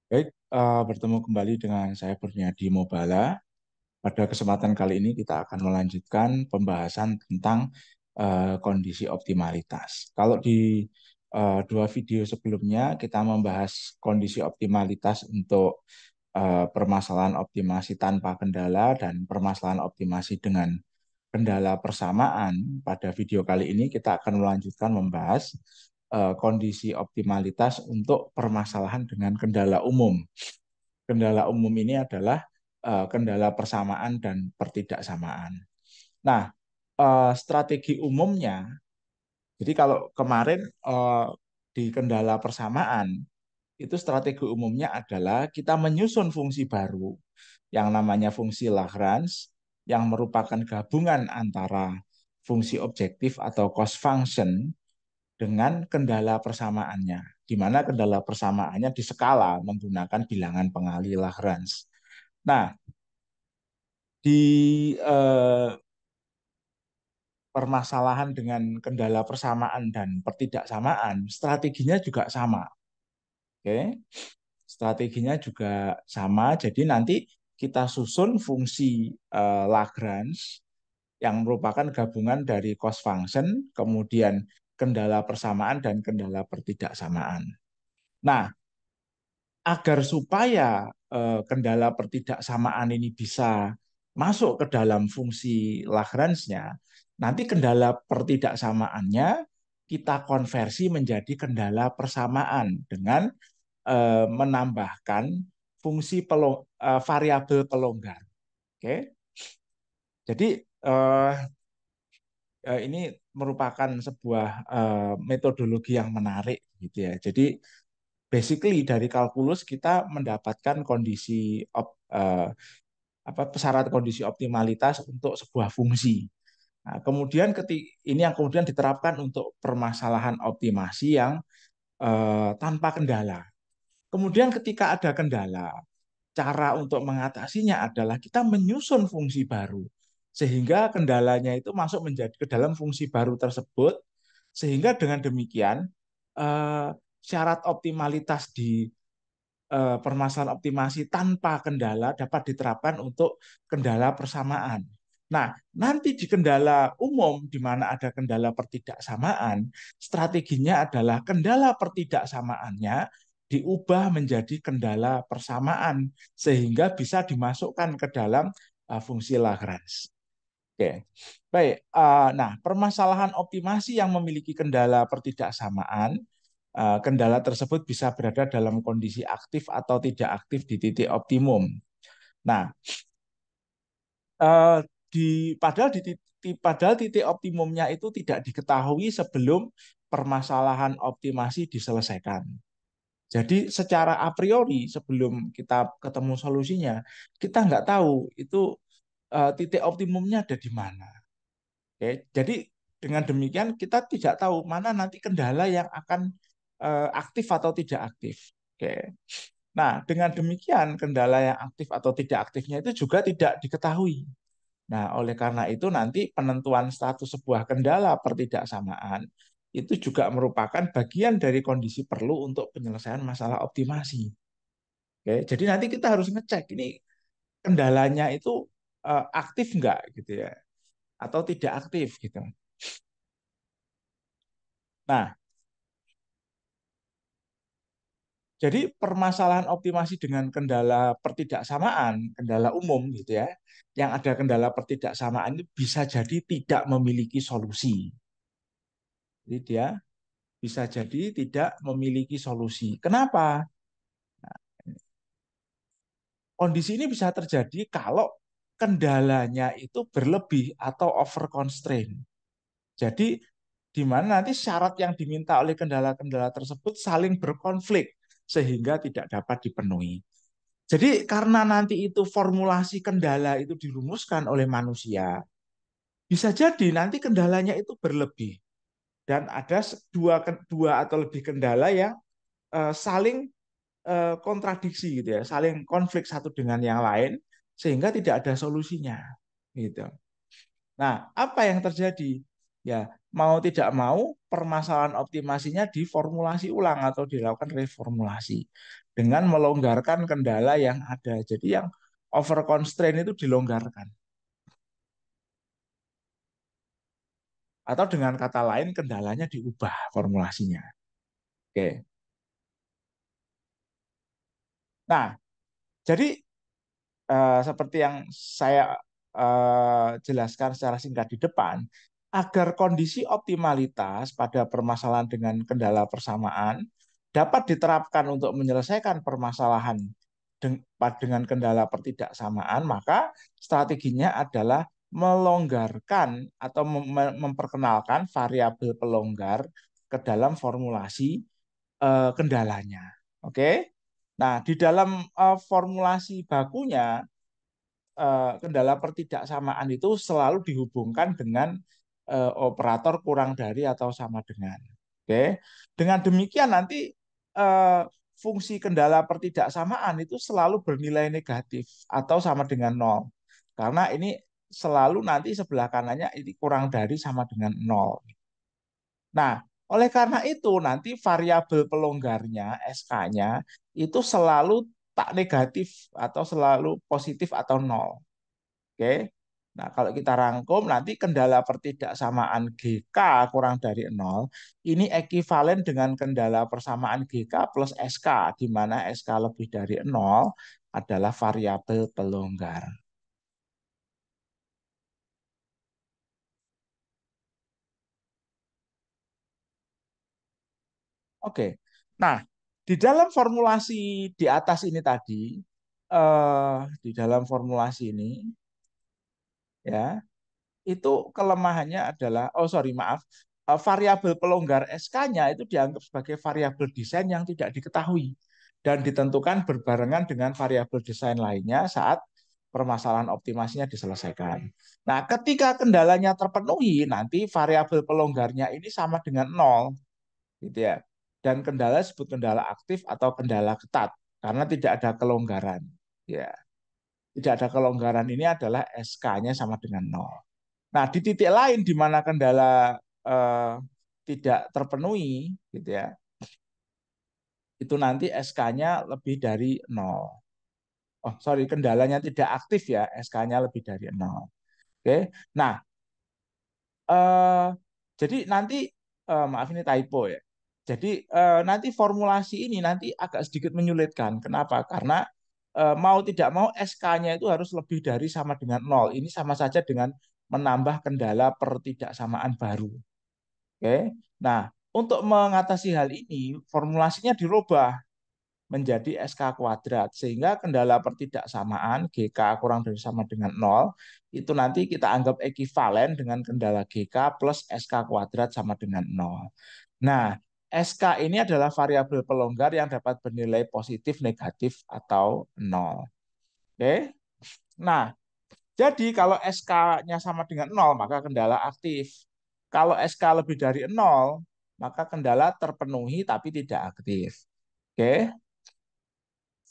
Baik, bertemu kembali dengan saya Kurniadi Mobala. Pada kesempatan kali ini kita akan melanjutkan pembahasan tentang kondisi optimalitas. Kalau di dua video sebelumnya kita membahas kondisi optimalitas untuk permasalahan optimasi tanpa kendala dan permasalahan optimasi dengan kendala persamaan. Pada video kali ini kita akan melanjutkan membahas kondisi optimalitas untuk permasalahan dengan kendala umum. Kendala umum ini adalah kendala persamaan dan pertidaksamaan. Nah, strategi umumnya, jadi kalau kemarin di kendala persamaan, itu strategi umumnya adalah kita menyusun fungsi baru yang namanya fungsi Lagrange, yang merupakan gabungan antara fungsi objektif atau cost function dengan kendala persamaannya, di mana kendala persamaannya diskala menggunakan bilangan pengali Lagrange. Nah, di permasalahan dengan kendala persamaan dan pertidaksamaan, strateginya juga sama. Oke, strateginya juga sama. Jadi nanti kita susun fungsi Lagrange yang merupakan gabungan dari cost function, kemudian kendala persamaan dan kendala pertidaksamaan. Nah, agar supaya kendala pertidaksamaan ini bisa masuk ke dalam fungsi Lagrange-nya, nanti kendala pertidaksamaannya kita konversi menjadi kendala persamaan dengan menambahkan fungsi variabel pelonggar. Oke, jadi ini merupakan sebuah metodologi yang menarik, gitu ya. Jadi basically dari kalkulus kita mendapatkan kondisi syarat kondisi optimalitas untuk sebuah fungsi. Nah, kemudian ini yang kemudian diterapkan untuk permasalahan optimasi yang tanpa kendala. Kemudian ketika ada kendala, cara untuk mengatasinya adalah kita menyusun fungsi baru sehingga kendalanya itu masuk menjadi ke dalam fungsi baru tersebut, sehingga dengan demikian syarat optimalitas di permasalahan optimasi tanpa kendala dapat diterapkan untuk kendala persamaan. Nah, nanti di kendala umum di mana ada kendala pertidaksamaan, strateginya adalah kendala pertidaksamaannya diubah menjadi kendala persamaan sehingga bisa dimasukkan ke dalam fungsi Lagrange. Oke, baik. Nah, permasalahan optimasi yang memiliki kendala pertidaksamaan, kendala tersebut bisa berada dalam kondisi aktif atau tidak aktif di titik optimum. Nah, eh, padahal titik optimumnya itu tidak diketahui sebelum permasalahan optimasi diselesaikan. Jadi secara a priori sebelum kita ketemu solusinya, kita nggak tahu itu titik optimumnya ada di mana. Oke, jadi dengan demikian kita tidak tahu mana nanti kendala yang akan aktif atau tidak aktif. Oke. Nah, dengan demikian kendala yang aktif atau tidak aktifnya itu juga tidak diketahui. Nah, oleh karena itu nanti penentuan status sebuah kendala pertidaksamaan itu juga merupakan bagian dari kondisi perlu untuk penyelesaian masalah optimasi. Oke, jadi nanti kita harus ngecek ini kendalanya itu aktif enggak gitu ya atau tidak aktif gitu. Nah, jadi permasalahan optimasi dengan kendala pertidaksamaan, kendala umum gitu ya, yang ada kendala pertidaksamaan itu bisa jadi tidak memiliki solusi. Jadi dia bisa jadi tidak memiliki solusi. Kenapa? Kondisi ini bisa terjadi kalau kendalanya itu berlebih atau over constraint. Jadi di mana nanti syarat yang diminta oleh kendala-kendala tersebut saling berkonflik sehingga tidak dapat dipenuhi. Jadi karena nanti itu formulasi kendala itu dirumuskan oleh manusia, bisa jadi nanti kendalanya itu berlebih dan ada dua atau lebih kendala yang saling kontradiksi gitu ya, saling konflik satu dengan yang lain sehingga tidak ada solusinya gitu. Nah, apa yang terjadi? Ya, mau tidak mau permasalahan optimasinya diformulasi ulang atau dilakukan reformulasi dengan melonggarkan kendala yang ada. Jadi yang over constraint itu dilonggarkan. Atau dengan kata lain kendalanya diubah formulasinya. Oke. Nah, jadi seperti yang saya jelaskan secara singkat di depan, agar kondisi optimalitas pada permasalahan dengan kendala persamaan dapat diterapkan untuk menyelesaikan permasalahan dengan kendala pertidaksamaan, maka strateginya adalah melonggarkan atau memperkenalkan variabel pelonggar ke dalam formulasi kendalanya. Oke. Nah, di dalam formulasi bakunya kendala pertidaksamaan itu selalu dihubungkan dengan operator kurang dari atau sama dengan. Oke. Dengan demikian nanti fungsi kendala pertidaksamaan itu selalu bernilai negatif atau sama dengan nol. Karena ini selalu nanti sebelah kanannya ini kurang dari sama dengan nol. Nah, oleh karena itu nanti variabel pelonggarnya SK-nya itu selalu tak negatif atau selalu positif atau nol. Oke. Nah, kalau kita rangkum nanti kendala pertidaksamaan GK kurang dari nol ini ekivalen dengan kendala persamaan GK plus SK, di mana SK lebih dari nol adalah variabel pelonggar. Oke. Nah, di dalam formulasi di atas ini tadi, di dalam formulasi ini, ya, itu kelemahannya adalah, oh sorry maaf, variabel pelonggar SK-nya itu dianggap sebagai variabel desain yang tidak diketahui dan ditentukan berbarengan dengan variabel desain lainnya saat permasalahan optimasinya diselesaikan. Nah, ketika kendalanya terpenuhi, nanti variabel pelonggarnya ini sama dengan nol, gitu ya. Dan kendala disebut kendala aktif atau kendala ketat karena tidak ada kelonggaran. Ya, tidak ada kelonggaran ini adalah SK-nya sama dengan nol. Nah, di titik lain di mana kendala eh, tidak terpenuhi, gitu ya, itu nanti SK-nya lebih dari nol. Oh, sorry, kendalanya tidak aktif ya, SK-nya lebih dari nol. Oke, nah, eh, jadi nanti maaf ini typo ya. Jadi nanti formulasi ini nanti agak sedikit menyulitkan. Kenapa? Karena mau tidak mau SK-nya itu harus lebih dari sama dengan nol. Ini sama saja dengan menambah kendala pertidaksamaan baru. Oke. Nah, untuk mengatasi hal ini, formulasinya dirubah menjadi SK kuadrat sehingga kendala pertidaksamaan GK kurang dari sama dengan nol itu nanti kita anggap ekivalen dengan kendala GK plus SK kuadrat sama dengan nol. Nah, SK ini adalah variabel pelonggar yang dapat bernilai positif, negatif, atau nol. Oke. Nah, jadi kalau SK-nya sama dengan nol, maka kendala aktif. Kalau SK lebih dari nol, maka kendala terpenuhi tapi tidak aktif. Oke.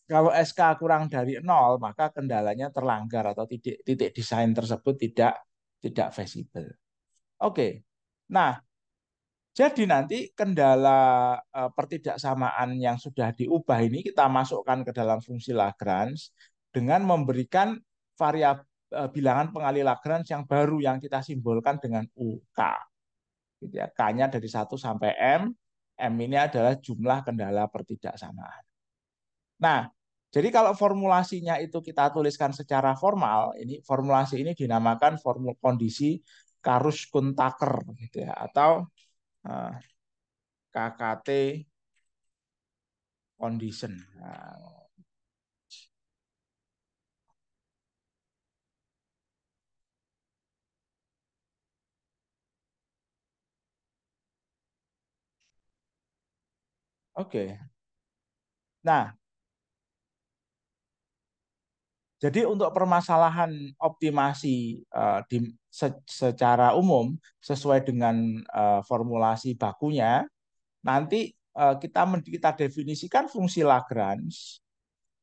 Kalau SK kurang dari nol, maka kendalanya terlanggar atau titik titik desain tersebut tidak visible. Oke. Nah, jadi nanti kendala pertidaksamaan yang sudah diubah ini kita masukkan ke dalam fungsi Lagrange dengan memberikan variabel bilangan pengali Lagrange yang baru yang kita simbolkan dengan UK. Gitu ya. K-nya dari 1 sampai M. M ini adalah jumlah kendala pertidaksamaan. Nah, jadi kalau formulasinya itu kita tuliskan secara formal, ini formulasi ini dinamakan formul kondisi Karush-Kuntaker gitu ya, atau eh, KKT condition. Nah, oke. Nah, jadi untuk permasalahan optimasi secara umum sesuai dengan formulasi bakunya, nanti kita definisikan fungsi Lagrange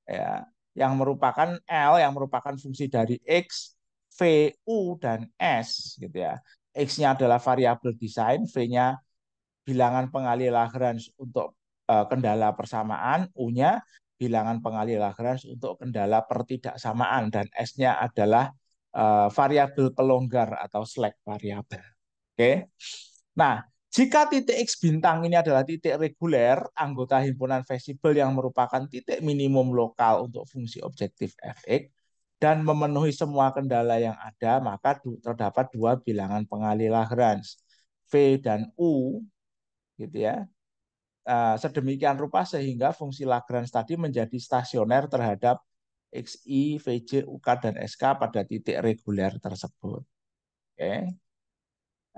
ya yang merupakan L yang merupakan fungsi dari X, V, U dan S gitu ya. X-nya adalah variabel desain, V-nya bilangan pengali Lagrange untuk kendala persamaan, U-nya bilangan pengali Lagrange untuk kendala pertidaksamaan, dan S-nya adalah variabel pelonggar atau slack variabel. Oke. Nah, jika titik X bintang ini adalah titik reguler, anggota himpunan visible yang merupakan titik minimum lokal untuk fungsi objektif fx, dan memenuhi semua kendala yang ada, maka terdapat dua bilangan pengali Lagrange, V dan U, gitu ya. Sedemikian rupa sehingga fungsi Lagrange tadi menjadi stasioner terhadap XI, VJ, UK, dan SK pada titik reguler tersebut. Oke.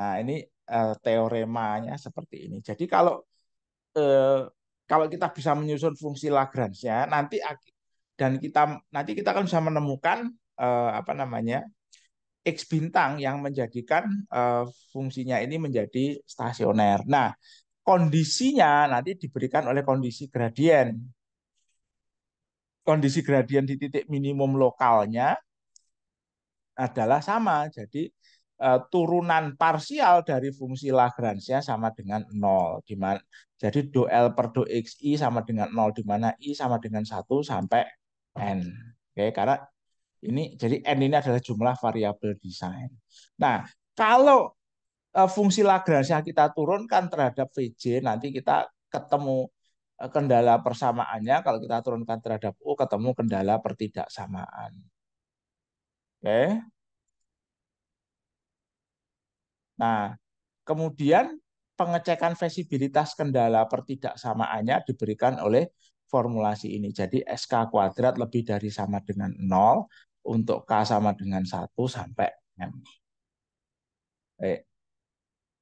Nah, ini teoremanya seperti ini. Jadi eh, kalau kita bisa menyusun fungsi Lagrange ya, nanti kita akan bisa menemukan apa namanya? X bintang yang menjadikan fungsinya ini menjadi stasioner. Nah, kondisinya nanti diberikan oleh kondisi gradien. Kondisi gradien di titik minimum lokalnya adalah sama. Jadi turunan parsial dari fungsi Lagrange sama dengan 0. Jadi do L per do XI sama dengan 0, di mana I sama dengan 1 sampai N. Oke, karena jadi N ini adalah jumlah variabel desain. Nah, kalau fungsi Lagrange yang kita turunkan terhadap VJ, nanti kita ketemu kendala persamaannya. Kalau kita turunkan terhadap U, ketemu kendala pertidaksamaan. Oke. Nah, kemudian pengecekan visibilitas kendala pertidaksamaannya diberikan oleh formulasi ini. Jadi SK kuadrat lebih dari sama dengan 0 untuk K sama dengan 1 sampai M.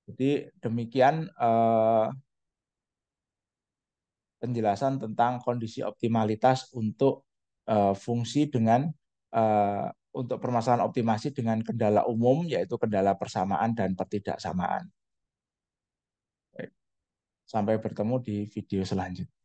Jadi demikian penjelasan tentang kondisi optimalitas untuk fungsi dengan untuk permasalahan optimasi dengan kendala umum, yaitu kendala persamaan dan pertidaksamaan. Sampai bertemu di video selanjutnya.